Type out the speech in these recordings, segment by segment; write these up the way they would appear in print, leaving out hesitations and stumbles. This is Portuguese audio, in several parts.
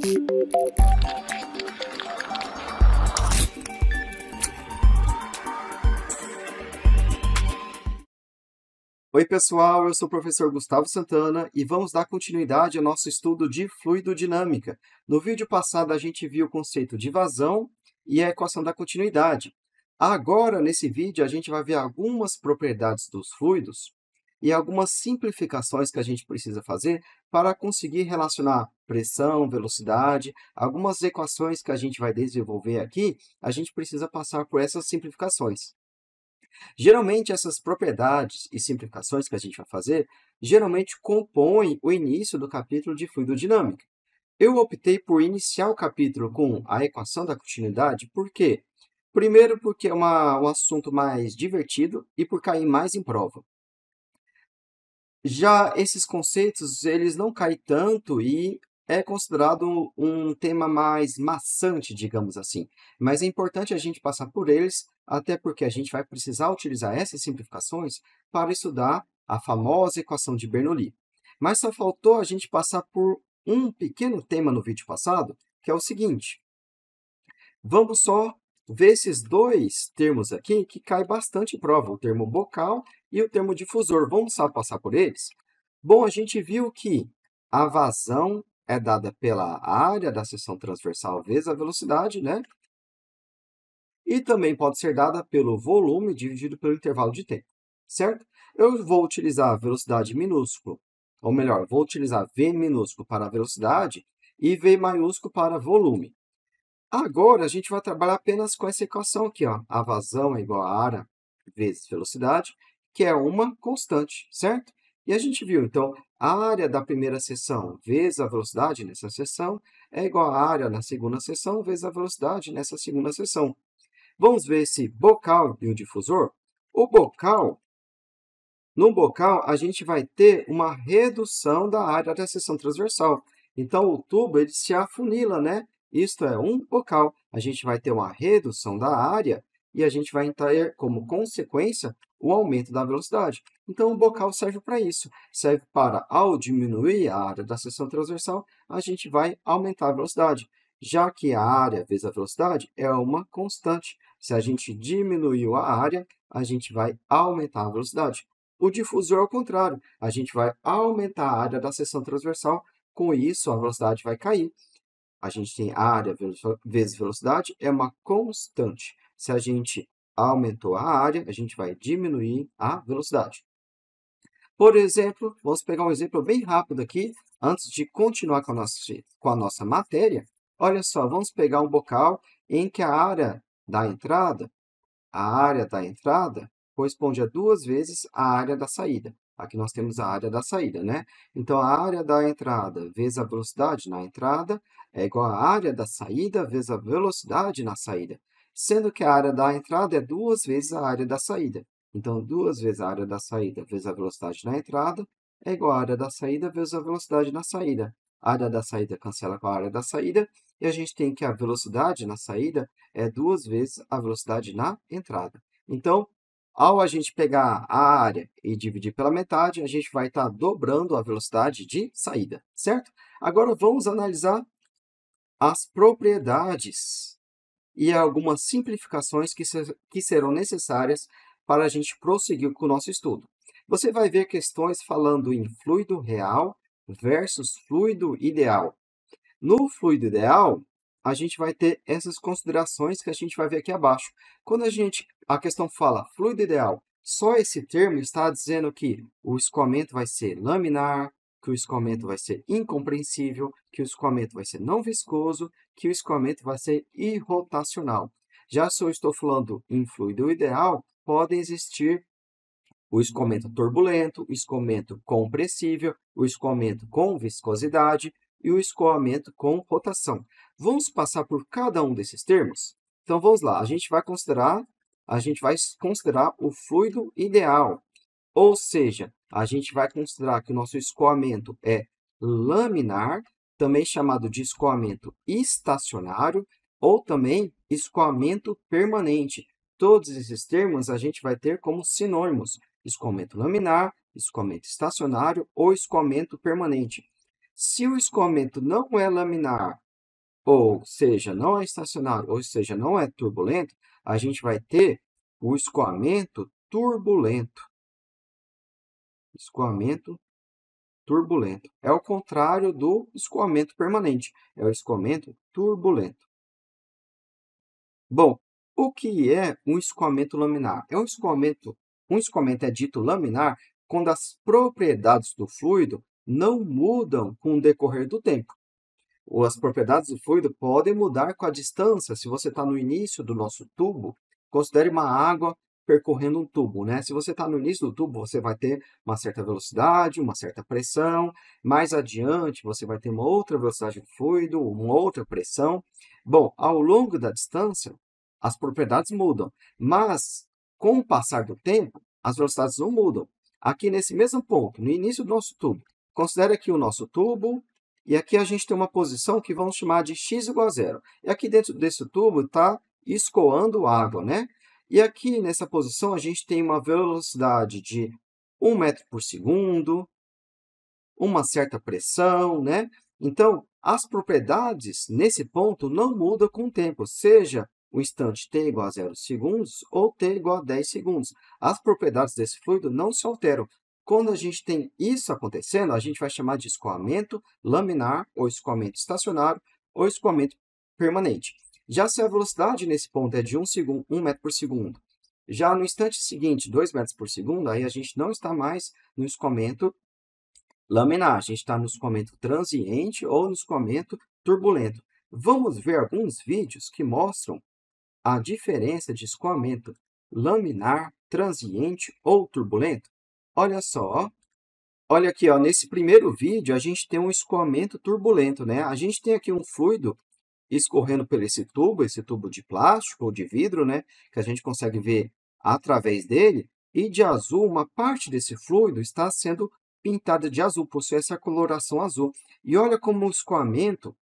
Oi, pessoal, eu sou o professor Gustavo Santana e vamos dar continuidade ao nosso estudo de fluidodinâmica. No vídeo passado, a gente viu o conceito de vazão e a equação da continuidade. Agora, nesse vídeo, a gente vai ver algumas propriedades dos fluidos e algumas simplificações que a gente precisa fazer para conseguir relacionar pressão, velocidade, algumas equações que a gente vai desenvolver aqui, a gente precisa passar por essas simplificações. Geralmente, essas propriedades e simplificações que a gente vai fazer, geralmente compõem o início do capítulo de fluidodinâmica. Eu optei por iniciar o capítulo com a equação da continuidade, por quê? Primeiro, porque é um assunto mais divertido e por cair mais em prova. Já esses conceitos, eles não caem tanto e é considerado um tema mais maçante, digamos assim. Mas é importante a gente passar por eles, até porque a gente vai precisar utilizar essas simplificações para estudar a famosa equação de Bernoulli. Mas só faltou a gente passar por um pequeno tema no vídeo passado, que é o seguinte. Vamos só ver esses dois termos aqui que caem bastante em prova, o termo bocal e o termo difusor. Vamos só passar por eles? Bom, a gente viu que a vazão é dada pela área da seção transversal vezes a velocidade, né? E também pode ser dada pelo volume dividido pelo intervalo de tempo, certo? Eu vou utilizar a velocidade minúsculo, ou melhor, vou utilizar V minúsculo para a velocidade e V maiúsculo para volume. Agora, a gente vai trabalhar apenas com essa equação aqui, ó. A vazão é igual a área vezes velocidade, que é uma constante, certo? E a gente viu, então, a área da primeira seção vezes a velocidade nessa seção é igual à área na segunda seção vezes a velocidade nessa segunda seção. Vamos ver esse bocal e o difusor? No bocal, a gente vai ter uma redução da área da seção transversal. Então, o tubo ele se afunila, né? Isto é um bocal. A gente vai ter uma redução da área e a gente vai ter como consequência o aumento da velocidade. Então, o bocal serve para isso. Serve para, ao diminuir a área da seção transversal, a gente vai aumentar a velocidade. Já que a área vezes a velocidade é uma constante. Se a gente diminuiu a área, a gente vai aumentar a velocidade. O difusor é o contrário. A gente vai aumentar a área da seção transversal. Com isso, a velocidade vai cair. A gente tem área vezes velocidade, é uma constante. Se a gente aumentou a área, a gente vai diminuir a velocidade. Por exemplo, vamos pegar um exemplo bem rápido aqui, antes de continuar com a nossa matéria. Olha só, vamos pegar um bocal em que a área da entrada corresponde a 2 vezes a área da saída. Aqui nós temos a área da saída, né? Então, a área da entrada vezes a velocidade na entrada é igual à área da saída vezes a velocidade na saída, sendo que a área da entrada é 2 vezes a área da saída. Então, 2 vezes a área da saída vezes a velocidade na entrada é igual à área da saída vezes a velocidade na saída. A área da saída cancela com a área da saída e a gente tem que a velocidade na saída é 2 vezes a velocidade na entrada. Então, ao a gente pegar a área e dividir pela metade, a gente vai estar dobrando a velocidade de saída, certo? Agora, vamos analisar as propriedades e algumas simplificações que serão necessárias para a gente prosseguir com o nosso estudo. Você vai ver questões falando em fluido real versus fluido ideal. No fluido ideal, a gente vai ter essas considerações que a gente vai ver aqui abaixo. Quando a questão fala fluido ideal, só esse termo está dizendo que o escoamento vai ser laminar, que o escoamento vai ser incompressível, que o escoamento vai ser não viscoso, que o escoamento vai ser irrotacional. Já se eu estou falando em fluido ideal, podem existir o escoamento turbulento, o escoamento compressível, o escoamento com viscosidade e o escoamento com rotação. Vamos passar por cada um desses termos? Então, vamos lá. A gente vai considerar o fluido ideal, ou seja, a gente vai considerar que o nosso escoamento é laminar, também chamado de escoamento estacionário, ou também escoamento permanente. Todos esses termos a gente vai ter como sinônimos: escoamento laminar, escoamento estacionário ou escoamento permanente. Se o escoamento não é laminar ou seja, não é estacionário, ou seja, não é turbulento, a gente vai ter o escoamento turbulento. Escoamento turbulento. É o contrário do escoamento permanente, é o escoamento turbulento. Bom, o que é um escoamento laminar? Um escoamento é dito laminar quando as propriedades do fluido não mudam com o decorrer do tempo. Ou as propriedades do fluido podem mudar com a distância. Se você está no início do nosso tubo, considere uma água percorrendo um tubo, né? Se você está no início do tubo, você vai ter uma certa velocidade, uma certa pressão. Mais adiante, você vai ter uma outra velocidade do fluido, uma outra pressão. Bom, ao longo da distância, as propriedades mudam, mas com o passar do tempo, as velocidades não mudam. Aqui nesse mesmo ponto, no início do nosso tubo, considere aqui o nosso tubo, e aqui a gente tem uma posição que vamos chamar de x igual a zero. E aqui dentro desse tubo está escoando água, né? E aqui nessa posição a gente tem uma velocidade de 1 metro por segundo, uma certa pressão, né? Então, as propriedades nesse ponto não mudam com o tempo, seja o instante t igual a 0 segundos ou t igual a 10 segundos. As propriedades desse fluido não se alteram. Quando a gente tem isso acontecendo, a gente vai chamar de escoamento laminar, ou escoamento estacionário, ou escoamento permanente. Já se a velocidade nesse ponto é de 1 metro por segundo, já no instante seguinte, 2 metros por segundo, aí a gente não está mais no escoamento laminar, a gente está no escoamento transiente ou no escoamento turbulento. Vamos ver alguns vídeos que mostram a diferença de escoamento laminar, transiente ou turbulento. Olha só, olha aqui, ó, nesse primeiro vídeo a gente tem um escoamento turbulento, né? A gente tem aqui um fluido escorrendo por esse tubo de plástico ou de vidro, né? Que a gente consegue ver através dele. E de azul, uma parte desse fluido está sendo pintada de azul, possui essa coloração azul. E olha como o escoamento,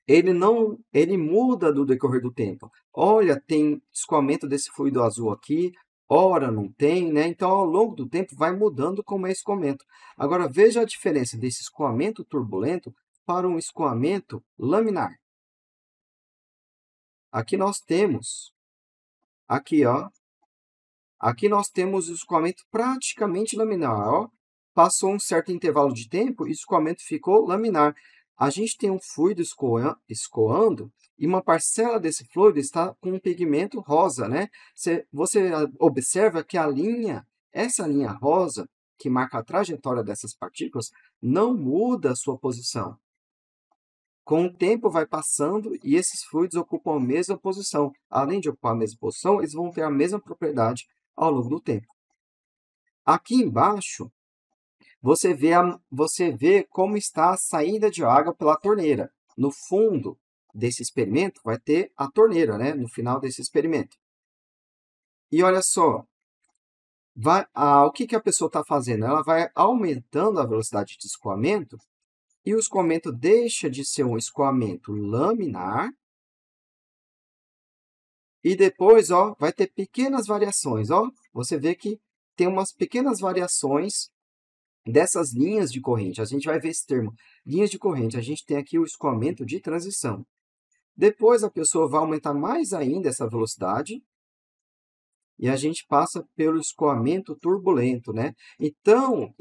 ele muda no decorrer do tempo. Olha, tem escoamento desse fluido azul aqui, ora não tem, né? Então, ao longo do tempo, vai mudando como é escoamento. Agora, veja a diferença desse escoamento turbulento para um escoamento laminar. Aqui nós temos, aqui, ó, aqui nós temos o escoamento praticamente laminar, ó. Passou um certo intervalo de tempo e o escoamento ficou laminar. A gente tem um fluido escoando e uma parcela desse fluido está com um pigmento rosa, né? Você observa que essa linha rosa, que marca a trajetória dessas partículas, não muda a sua posição. Com o tempo vai passando e esses fluidos ocupam a mesma posição. Além de ocupar a mesma posição, eles vão ter a mesma propriedade ao longo do tempo. Aqui embaixo, você vê como está a saída de água pela torneira. No fundo desse experimento, vai ter a torneira, né? No final desse experimento. E olha só, o que a pessoa está fazendo? Ela vai aumentando a velocidade de escoamento e o escoamento deixa de ser um escoamento laminar. E depois, ó, vai ter pequenas variações. Ó. Você vê que tem umas pequenas variações dessas linhas de corrente. A gente vai ver esse termo, linhas de corrente. A gente tem aqui o escoamento de transição. Depois, a pessoa vai aumentar mais ainda essa velocidade e a gente passa pelo escoamento turbulento, né? Então,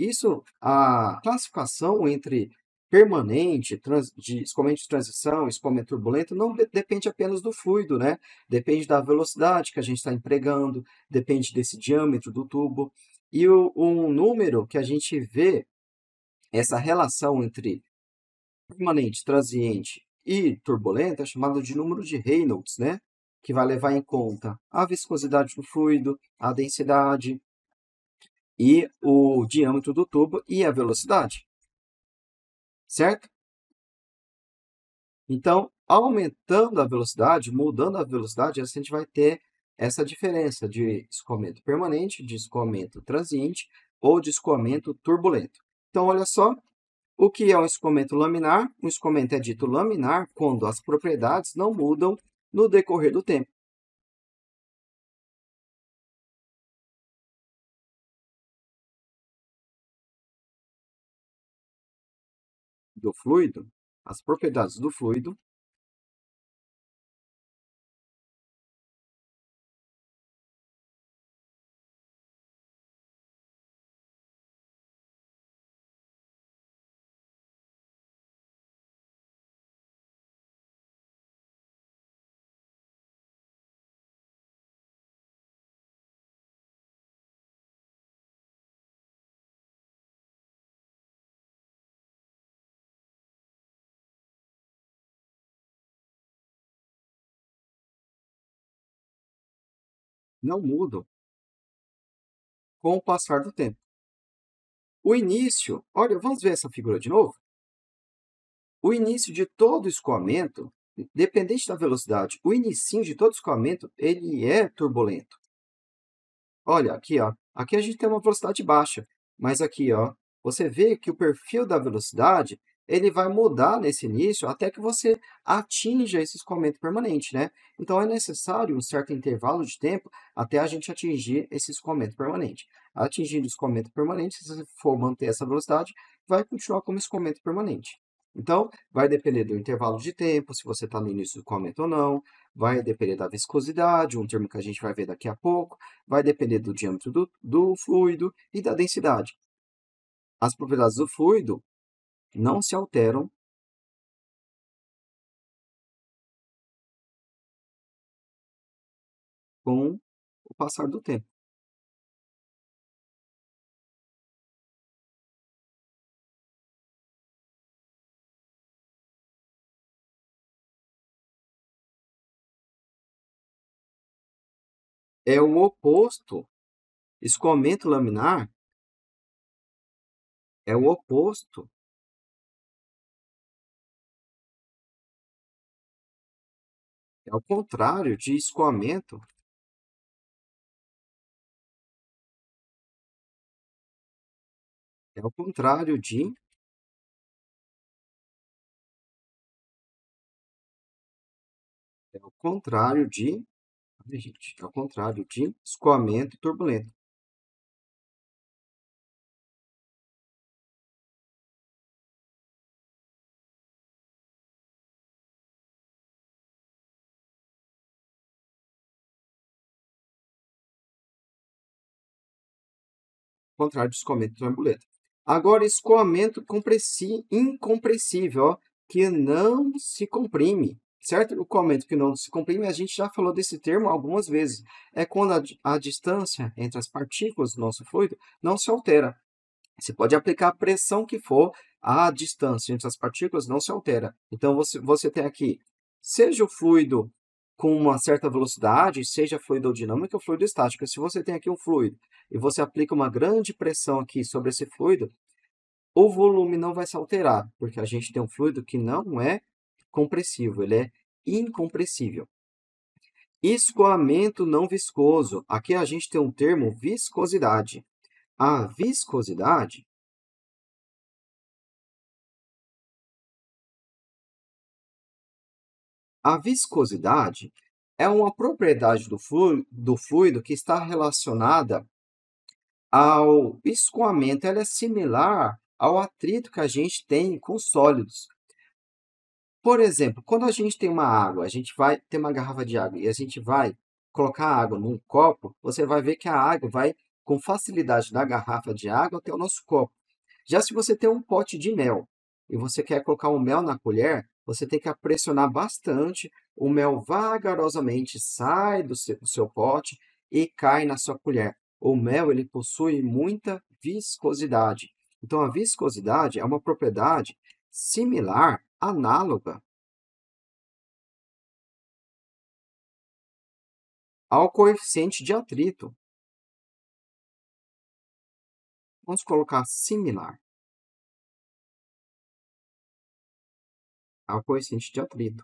a classificação entre permanente, de escoamento de transição, escoamento turbulento, não depende apenas do fluido, né? Depende da velocidade que a gente está empregando, depende desse diâmetro do tubo. E um número que a gente vê essa relação entre permanente, transiente e turbulento é chamado de número de Reynolds, né? Que vai levar em conta a viscosidade do fluido, a densidade e o diâmetro do tubo e a velocidade, certo? Então, aumentando a velocidade, mudando a velocidade, a gente vai ter essa diferença de escoamento permanente, de escoamento transiente ou de escoamento turbulento. Então, olha só, o que é um escoamento laminar? Um escoamento é dito laminar quando as propriedades não mudam no decorrer do tempo. Do fluido, as propriedades do fluido não mudam com o passar do tempo. O início, olha, vamos ver essa figura de novo? O início de todo escoamento, independente da velocidade, o inicinho de todo escoamento, ele é turbulento. Olha, aqui, ó, aqui a gente tem uma velocidade baixa, mas aqui, ó, você vê que o perfil da velocidade, ele vai mudar nesse início até que você atinja esse escoamento permanente, né? Então, é necessário um certo intervalo de tempo até a gente atingir esse escoamento permanente. Atingindo o escoamento permanente, se você for manter essa velocidade, vai continuar como escoamento permanente. Então, vai depender do intervalo de tempo, se você está no início do escoamento ou não, vai depender da viscosidade, um termo que a gente vai ver daqui a pouco, vai depender do diâmetro do fluido e da densidade. As propriedades do fluido não se alteram com o passar do tempo. É o oposto, escoamento laminar é o oposto, é o contrário de escoamento, é o contrário de, é o contrário de, ai, gente, é o contrário de escoamento turbulento. Contrário de escoamento turbulento. Agora, escoamento incompressível, ó, que não se comprime, certo? O escoamento que não se comprime, a gente já falou desse termo algumas vezes. É quando a distância entre as partículas do nosso fluido não se altera. Você pode aplicar a pressão que for, a distância entre as partículas não se altera. Então, você tem aqui, seja o fluido com uma certa velocidade, seja fluido dinâmico ou fluido estático. Se você tem aqui um fluido e você aplica uma grande pressão aqui sobre esse fluido, o volume não vai se alterar, porque a gente tem um fluido que não é compressivo, ele é incompressível. Escoamento não viscoso. Aqui a gente tem um termo viscosidade. A viscosidade A viscosidade é uma propriedade do fluido que está relacionada ao escoamento. Ela é similar ao atrito que a gente tem com sólidos. Por exemplo, quando a gente tem uma água, a gente vai ter uma garrafa de água e a gente vai colocar a água num copo, você vai ver que a água vai com facilidade da garrafa de água até o nosso copo. Já se você tem um pote de mel e você quer colocar o mel na colher, você tem que pressionar bastante, o mel vagarosamente sai do seu pote e cai na sua colher. O mel ele possui muita viscosidade. Então, a viscosidade é uma propriedade similar, análoga ao coeficiente de atrito. Vamos colocar similar ao coeficiente de atrito.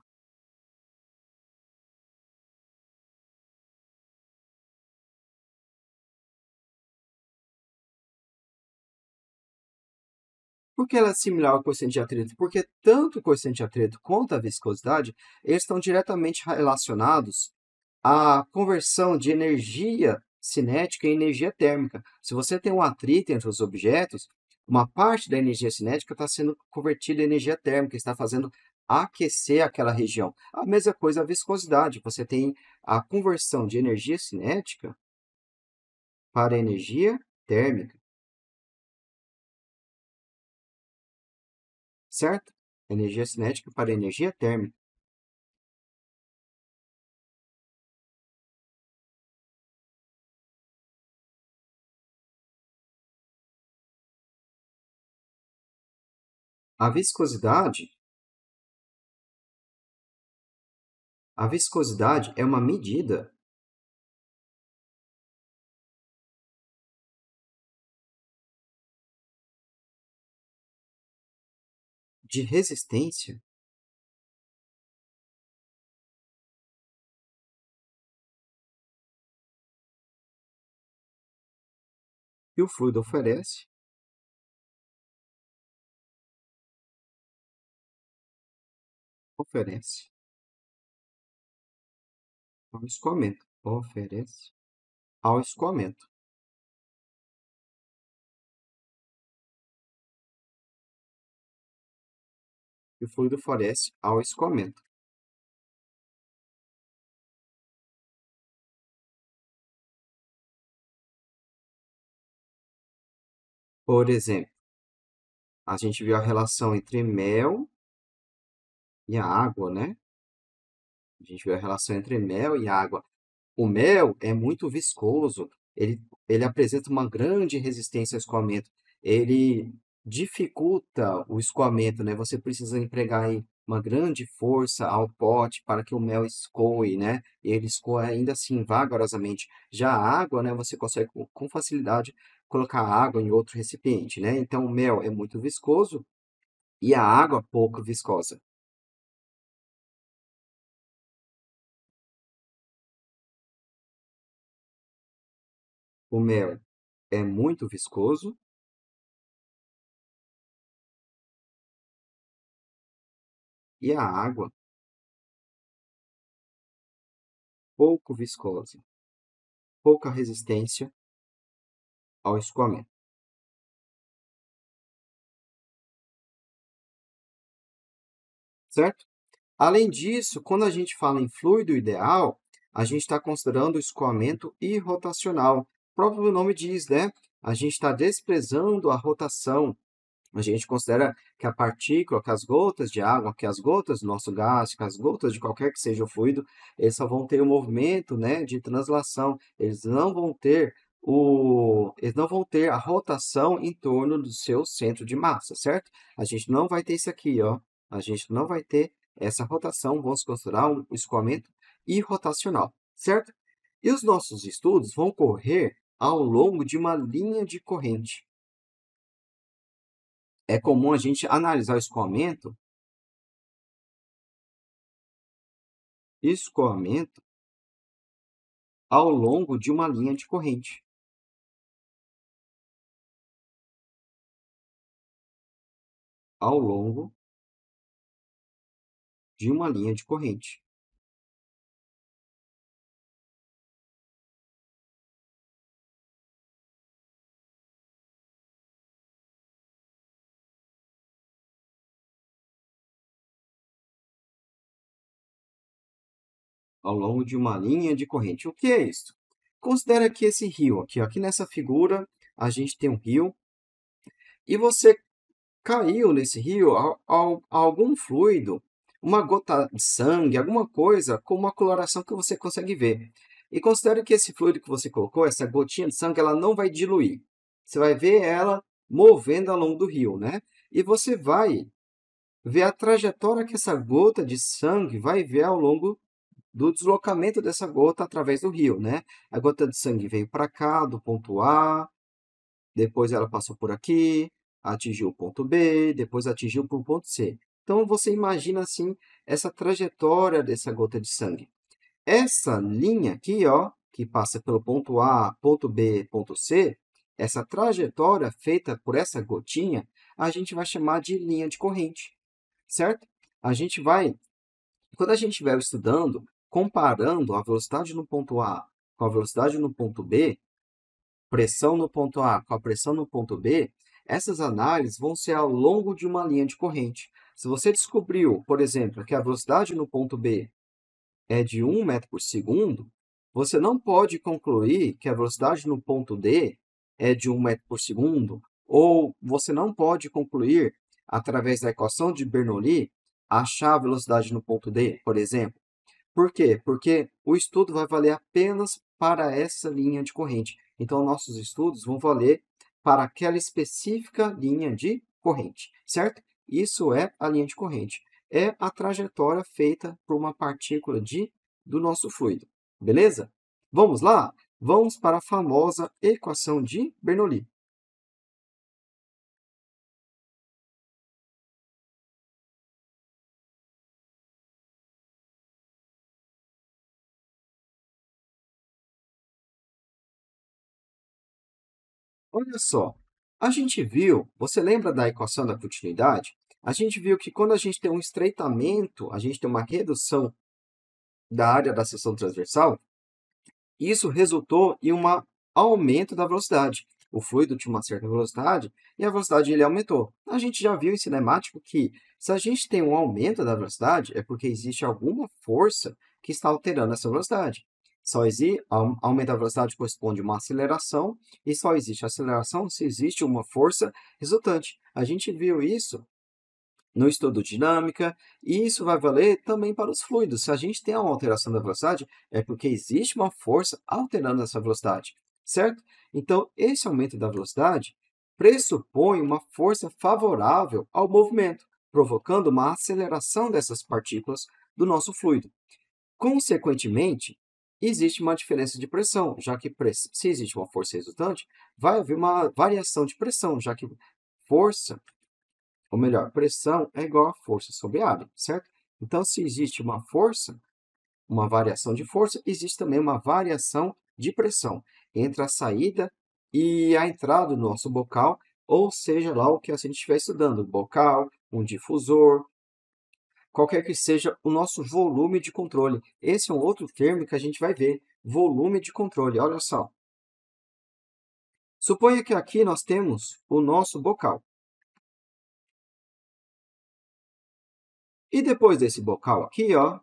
Por que ela é similar ao coeficiente de atrito? Porque tanto o coeficiente de atrito quanto a viscosidade, eles estão diretamente relacionados à conversão de energia cinética em energia térmica. Se você tem um atrito entre os objetos, uma parte da energia cinética está sendo convertida em energia térmica, está fazendo aquecer aquela região. A mesma coisa a viscosidade. Você tem a conversão de energia cinética para energia térmica, certo? Energia cinética para energia térmica. A viscosidade, a viscosidade é uma medida de resistência que o fluido oferece ao escoamento, oferece ao escoamento, que o fluido oferece ao escoamento. Por exemplo, a gente viu a relação entre mel e a água, né? A gente viu a relação entre mel e água. O mel é muito viscoso, ele apresenta uma grande resistência ao escoamento. Ele dificulta o escoamento, né? Você precisa empregar aí uma grande força ao pote para que o mel escoe, né? E ele escoa ainda assim vagarosamente. Já a água, né? Você consegue com facilidade colocar água em outro recipiente, né? Então o mel é muito viscoso e a água pouco viscosa. O mel é muito viscoso e a água pouco viscosa, pouca resistência ao escoamento, certo? Além disso, quando a gente fala em fluido ideal, a gente está considerando o escoamento irrotacional. O próprio nome diz, né? A gente está desprezando a rotação. A gente considera que a partícula, que as gotas de água, que as gotas do nosso gás, que as gotas de qualquer que seja o fluido, eles só vão ter o movimento, né, de translação. Eles não vão ter a rotação em torno do seu centro de massa, certo? A gente não vai ter isso aqui, ó. A gente não vai ter essa rotação, vamos considerar um escoamento irrotacional, certo? E os nossos estudos vão correr ao longo de uma linha de corrente. É comum a gente analisar o escoamento ao longo de uma linha de corrente. Ao longo de uma linha de corrente. Ao longo de uma linha de corrente. O que é isso? Considera que esse rio aqui nessa figura, a gente tem um rio, e você caiu nesse rio algum fluido, uma gota de sangue, alguma coisa com uma coloração que você consegue ver. E considere que esse fluido que você colocou, essa gotinha de sangue, ela não vai diluir. Você vai ver ela movendo ao longo do rio, né? E você vai ver a trajetória que essa gota de sangue vai ver ao longo do deslocamento dessa gota através do rio, né? A gota de sangue veio para cá, do ponto A, depois ela passou por aqui, atingiu o ponto B, depois atingiu o ponto C. Então, você imagina, assim, essa trajetória dessa gota de sangue. Essa linha aqui, ó, que passa pelo ponto A, ponto B, ponto C, essa trajetória feita por essa gotinha, a gente vai chamar de linha de corrente, certo? A gente vai, quando a gente estiver estudando, comparando a velocidade no ponto A com a velocidade no ponto B, pressão no ponto A com a pressão no ponto B, essas análises vão ser ao longo de uma linha de corrente. Se você descobriu, por exemplo, que a velocidade no ponto B é de 1 metro por segundo, você não pode concluir que a velocidade no ponto D é de 1 metro por segundo, ou você não pode concluir, através da equação de Bernoulli, achar a velocidade no ponto D, por exemplo. Por quê? Porque o estudo vai valer apenas para essa linha de corrente. Então, nossos estudos vão valer para aquela específica linha de corrente, certo? Isso é a linha de corrente. É a trajetória feita por uma partícula do nosso fluido. Beleza? Vamos lá? Vamos para a famosa equação de Bernoulli. Olha só, a gente viu, você lembra da equação da continuidade? A gente viu que quando a gente tem um estreitamento, a gente tem uma redução da área da seção transversal, isso resultou em um aumento da velocidade. O fluido tinha uma certa velocidade e a velocidade ele aumentou. A gente já viu em cinemático que se a gente tem um aumento da velocidade, é porque existe alguma força que está alterando essa velocidade. Só existe, aumento da velocidade corresponde a uma aceleração, e só existe aceleração se existe uma força resultante. A gente viu isso no estudo de dinâmica, e isso vai valer também para os fluidos. Se a gente tem uma alteração da velocidade, é porque existe uma força alterando essa velocidade, certo? Então, esse aumento da velocidade pressupõe uma força favorável ao movimento, provocando uma aceleração dessas partículas do nosso fluido. Consequentemente, existe uma diferença de pressão, já que se existe uma força resultante, vai haver uma variação de pressão, já que força ou melhor, pressão é igual a força sobre área, certo? Então, se existe uma força, uma variação de força, existe também uma variação de pressão entre a saída e a entrada do nosso bocal, ou seja lá o que a gente estiver estudando, bocal, um difusor, qualquer que seja o nosso volume de controle. Esse é um outro termo que a gente vai ver, volume de controle. Olha só. Suponha que aqui nós temos o nosso bocal. E depois desse bocal aqui, ó,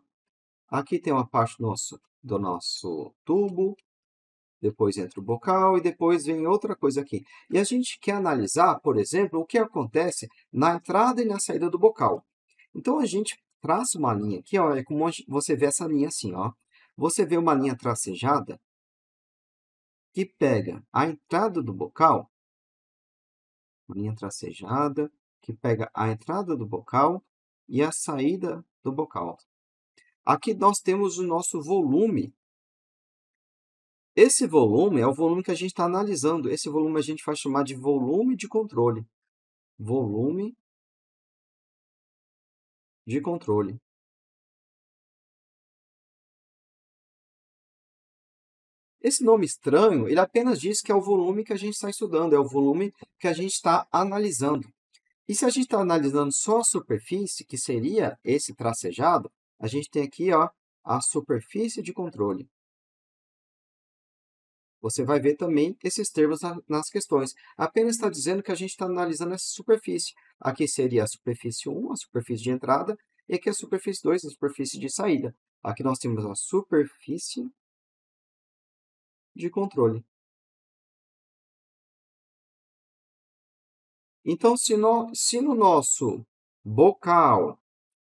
aqui tem uma parte do nosso tubo, depois entra o bocal e depois vem outra coisa aqui. E a gente quer analisar, por exemplo, o que acontece na entrada e na saída do bocal. Então, a gente traça uma linha aqui, ó, é como você vê essa linha assim, ó. Você vê uma linha tracejada que pega a entrada do bocal, uma linha tracejada que pega a entrada do bocal e a saída do bocal. Aqui nós temos o nosso volume. Esse volume é o volume que a gente está analisando. Esse volume a gente vai chamar de volume de controle. Volume de controle. Esse nome estranho, ele apenas diz que é o volume que a gente está estudando, é o volume que a gente está analisando. E se a gente está analisando só a superfície, que seria esse tracejado, a gente tem aqui ó, a superfície de controle. Você vai ver também esses termos nas questões. Apenas está dizendo que a gente está analisando essa superfície. Aqui seria a superfície 1, a superfície de entrada, e aqui a superfície 2, a superfície de saída. Aqui nós temos a superfície de controle. Então, se no nosso bocal,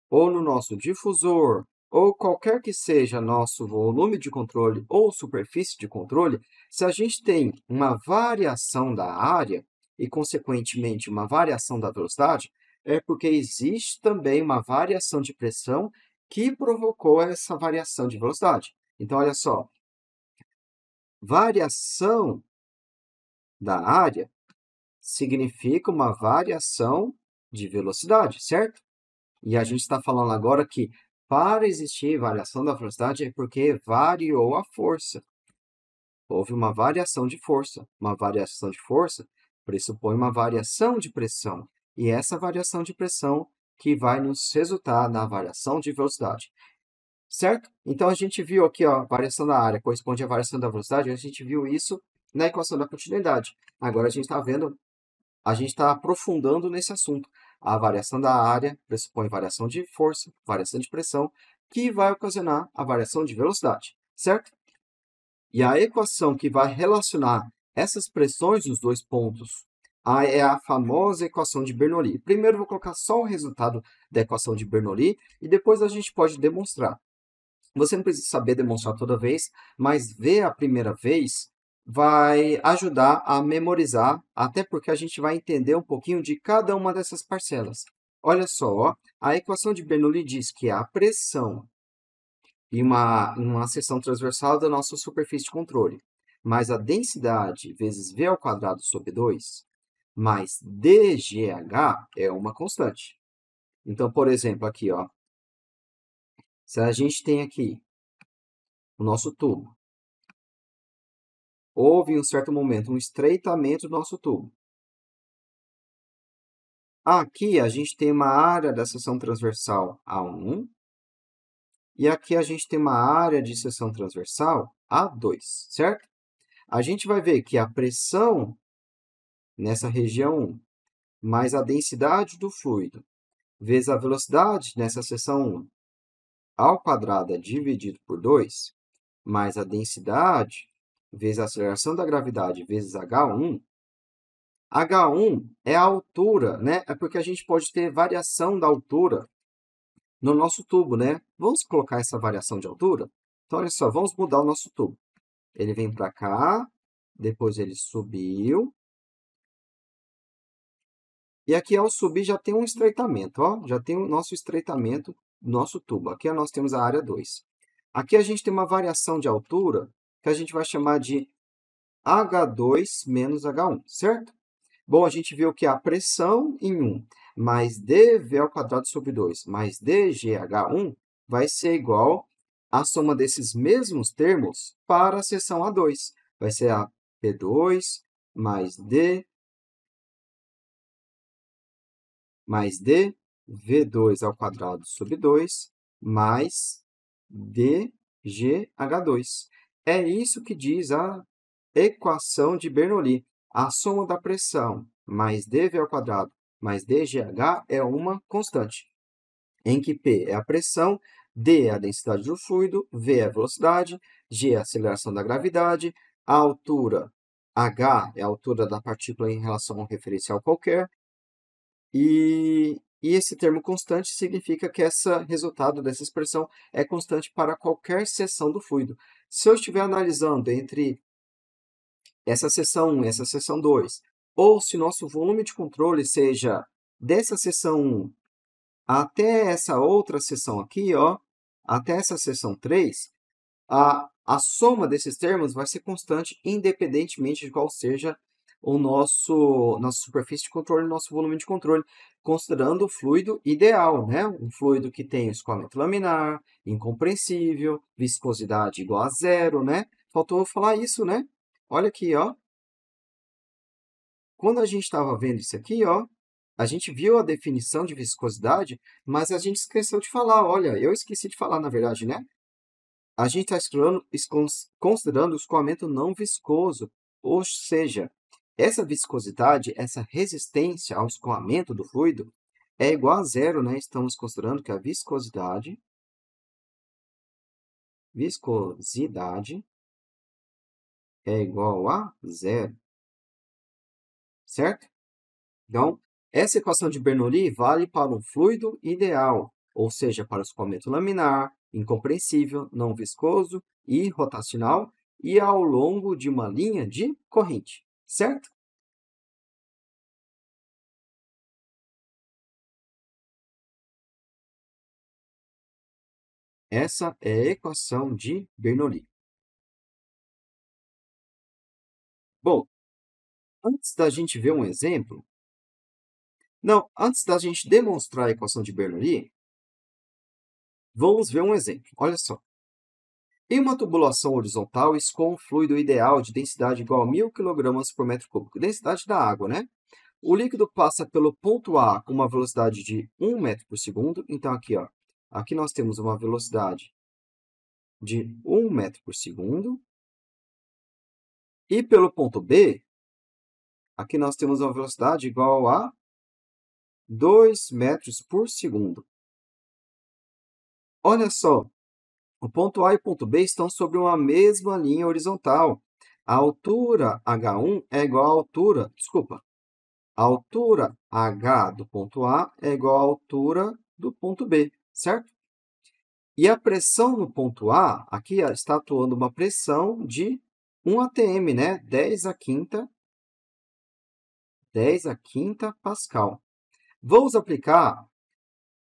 ou no nosso difusor, ou qualquer que seja nosso volume de controle ou superfície de controle, se a gente tem uma variação da área e, consequentemente, uma variação da velocidade, é porque existe também uma variação de pressão que provocou essa variação de velocidade. Então, olha só, variação da área significa uma variação de velocidade, certo? E a gente está falando agora que para existir variação da velocidade é porque variou a força. Houve uma variação de força. Uma variação de força pressupõe uma variação de pressão. E essa variação de pressão que vai nos resultar na variação de velocidade. Certo? Então, a gente viu aqui, ó, a variação da área corresponde à variação da velocidade. A gente viu isso na equação da continuidade. Agora, a gente está vendo a gente está aprofundando nesse assunto. A variação da área pressupõe variação de força, variação de pressão, que vai ocasionar a variação de velocidade, certo? E a equação que vai relacionar essas pressões nos dois pontos é a famosa equação de Bernoulli. Primeiro, eu vou colocar só o resultado da equação de Bernoulli e depois a gente pode demonstrar. Você não precisa saber demonstrar toda vez, mas ver a primeira vez vai ajudar a memorizar, até porque a gente vai entender um pouquinho de cada uma dessas parcelas. Olha só, ó, a equação de Bernoulli diz que a pressão em uma seção transversal da nossa superfície de controle, mais a densidade vezes V ao quadrado sobre 2, mais dGH é uma constante. Então, por exemplo, aqui, ó, se a gente tem aqui o nosso tubo, houve, em um certo momento, um estreitamento do nosso tubo. Aqui, a gente tem uma área da seção transversal A1, e aqui a gente tem uma área de seção transversal A2, certo? A gente vai ver que a pressão nessa região 1, mais a densidade do fluido, vezes a velocidade nessa seção 1, ao quadrado dividido por 2, mais a densidade, vezes a aceleração da gravidade, vezes H1. H1 é a altura, né? É porque a gente pode ter variação da altura no nosso tubo, né? Vamos colocar essa variação de altura? Então, olha só, vamos mudar o nosso tubo. Ele vem para cá, depois ele subiu. E aqui, ao subir, já tem um estreitamento, ó. Já tem o nosso estreitamento do nosso tubo. Aqui nós temos a área 2. Aqui a gente tem uma variação de altura que a gente vai chamar de H2 menos H1, certo? Bom, a gente viu que a pressão em 1 mais dV ao quadrado sobre 2 mais dGH1 vai ser igual à soma desses mesmos termos para a seção A2. Vai ser a P2 mais D mais dV2 ao quadrado sobre 2 mais dGH2. É isso que diz a equação de Bernoulli. A soma da pressão mais dV ao quadrado mais dGH é uma constante, em que P é a pressão, D é a densidade do fluido, V é a velocidade, G é a aceleração da gravidade, a altura H é a altura da partícula em relação a um referencial qualquer, e esse termo constante significa que esse resultado dessa expressão é constante para qualquer seção do fluido. Se eu estiver analisando entre essa seção 1 e essa seção 2, ou se nosso volume de controle seja dessa seção 1 até essa outra seção aqui, ó, até essa seção 3, a soma desses termos vai ser constante, independentemente de qual seja nossa superfície de controle, nosso volume de controle, considerando o fluido ideal, né? Um fluido que tem escoamento laminar, incompressível, viscosidade igual a zero, né? Faltou eu falar isso, né? Olha aqui, ó. Quando a gente estava vendo isso aqui, ó, a gente viu a definição de viscosidade, mas a gente esqueceu de falar. Olha, eu esqueci de falar, na verdade, né? A gente está considerando o escoamento não viscoso, ou seja, essa viscosidade, essa resistência ao escoamento do fluido é igual a zero, né? Estamos considerando que a viscosidade é igual a zero, certo? Então, essa equação de Bernoulli vale para um fluido ideal, ou seja, para o escoamento laminar, incompressível, não viscoso e rotacional, e ao longo de uma linha de corrente, certo? Essa é a equação de Bernoulli. Bom, antes da gente ver um exemplo, não, antes da gente demonstrar a equação de Bernoulli, vamos ver um exemplo. Olha só. Em uma tubulação horizontal, escoa um fluido ideal de densidade igual a 1.000 kg por metro cúbico. Densidade da água, né? O líquido passa pelo ponto A com uma velocidade de 1 metro por segundo. Então, aqui, ó, aqui nós temos uma velocidade de 1 metro por segundo. E pelo ponto B, aqui nós temos uma velocidade igual a 2 metros por segundo. Olha só, o ponto A e o ponto B estão sobre uma mesma linha horizontal. A altura H1 é igual à altura, desculpa, a altura H do ponto A é igual à altura do ponto B, certo? E a pressão no ponto A, aqui está atuando uma pressão de 1 atm, né? 10 a quinta Pascal. Vamos aplicar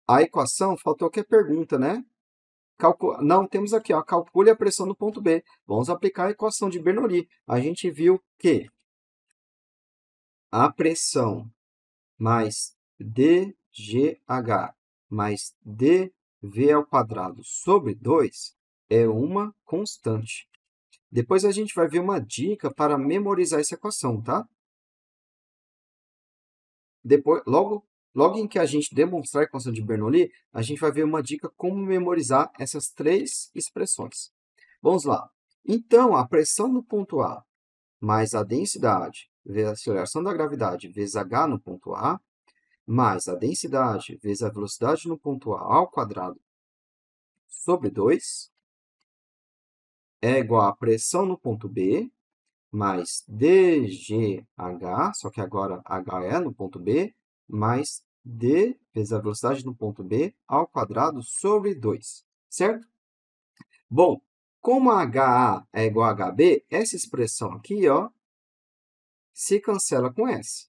a equação, faltou aqui a pergunta, né? Não, temos aqui, ó, calcule a pressão no ponto B. Vamos aplicar a equação de Bernoulli. A gente viu que a pressão mais dGH mais dV ao quadrado sobre 2 é uma constante. Depois a gente vai ver uma dica para memorizar essa equação, tá? Depois, logo em que a gente demonstrar a equação de Bernoulli, a gente vai ver uma dica como memorizar essas três expressões. Vamos lá. Então, a pressão no ponto A mais a densidade vezes a aceleração da gravidade vezes h no ponto A, mais a densidade vezes a velocidade no ponto A ao quadrado sobre 2 é igual a pressão no ponto B mais dgh, só que agora h é no ponto B, mais d vezes a velocidade no ponto B ao quadrado sobre 2, certo? Bom, como a HA é igual a HB, essa expressão aqui, ó, se cancela com S,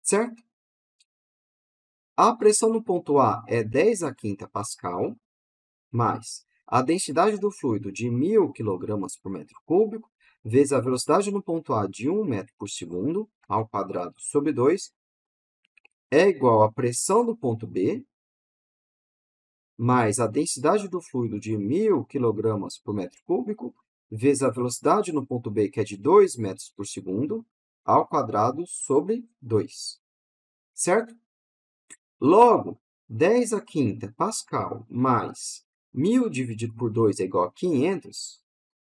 certo? A pressão no ponto A é 10 a quinta pascal, mais a densidade do fluido de 1.000 kg por metro cúbico, vezes a velocidade no ponto A de 1 metro por segundo, ao quadrado sobre 2, é igual à pressão do ponto B, mais a densidade do fluido de 1.000 kg por metro cúbico, vezes a velocidade no ponto B, que é de 2 metros por segundo, ao quadrado sobre 2, certo? Logo, 10 a quinta pascal mais 1.000 dividido por 2 é igual a 500,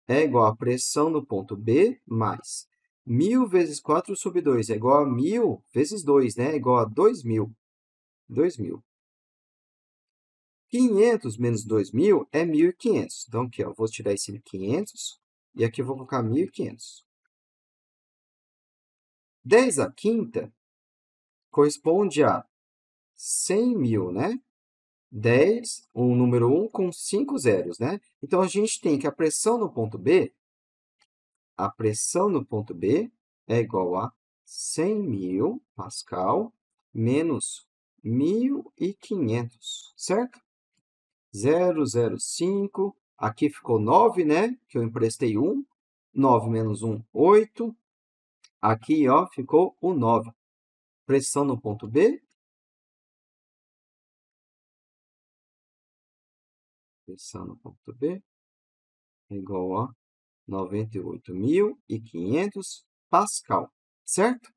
é igual a pressão no ponto B mais 1.000 vezes 4 sobre 2 é igual a 1.000 vezes 2, né? É igual a 2.000. 2.000. 500 menos 2.000 é 1.500. Então, aqui, ó, vou tirar esse 500 e aqui eu vou colocar 1.500. 10 a quinta corresponde a 100.000, né? 10, um número 1 com 5 zeros, né? Então, a gente tem que a pressão no ponto B é igual a 100.000 pascal menos 1.500, certo? 0,05. Aqui ficou 9, né? Que eu emprestei 1. 9 menos 1, 8. Aqui, ó, ficou o 9. Pressão no ponto B. Pressão no ponto B é igual a 98.500 pascal, certo?